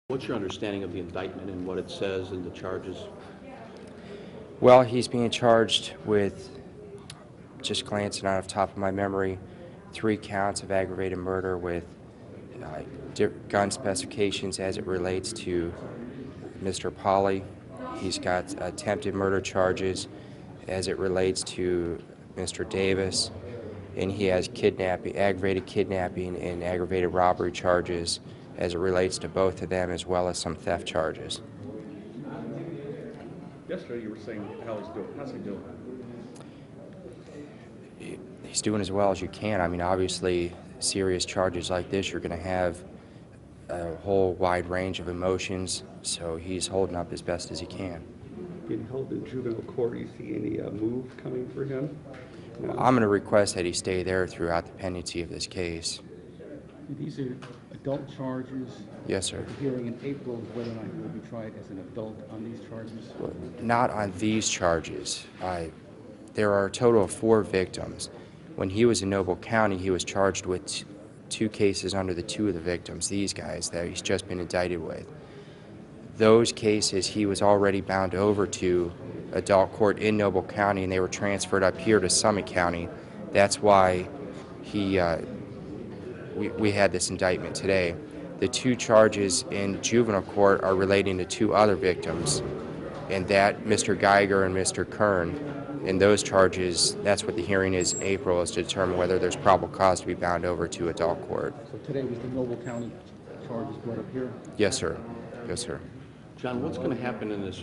What's your understanding of the indictment and what it says and the charges? Well, he's being charged with, just glancing out of the top of my memory, 3 counts of aggravated murder with gun specifications as it relates to Mr. Polly. He's got attempted murder charges as it relates to Mr. Davis, and he has aggravated kidnapping and aggravated robbery charges as it relates to both of them, as well as some theft charges. Yesterday you were saying how he's doing. How's he doing? He's doing as well as you can. I mean, obviously, serious charges like this, you're going to have a whole wide range of emotions, so he's holding up as best as he can. Being held in juvenile court, do you see any move coming for him? Well, I'm going to request that he stay there throughout the pendency of this case. These are adult charges. Yes, sir. The hearing in April is whether or not he will be tried as an adult on these charges. Well, not on these charges. There are a total of 4 victims. When he was in Noble County, he was charged with 2 cases under the 2 of the victims, these guys that he's just been indicted with. Those cases he was already bound over to adult court in Noble County, and they were transferred up here to Summit County. That's why we had this indictment today. The 2 charges in juvenile court are relating to 2 other victims, and that Mr. Geiger and Mr. Kern. And those charges, that's what the hearing is in April, is to determine whether there's probable cause to be bound over to adult court. So today was the Noble County charges brought up here? Yes, sir. Yes, sir. John, what's going to happen in this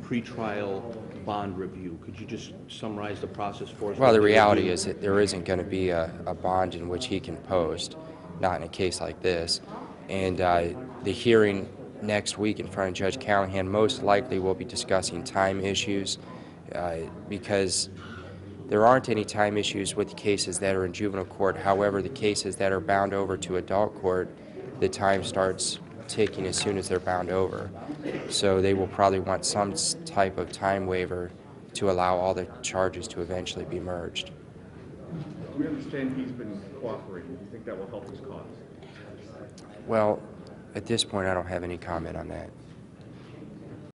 pretrial bond review? Could you just summarize the process for us? Well, the reality is that there isn't going to be a bond in which he can post, not in a case like this. And the hearing next week in front of Judge Callahan most likely will be discussing time issues, because there aren't any time issues with the cases that are in juvenile court. However, the cases that are bound over to adult court, the time starts ticking as soon as they're bound over. So they will probably want some type of time waiver to allow all the charges to eventually be merged. We understand he's been cooperating. Do you think that will help his cause? Well, at this point, I don't have any comment on that.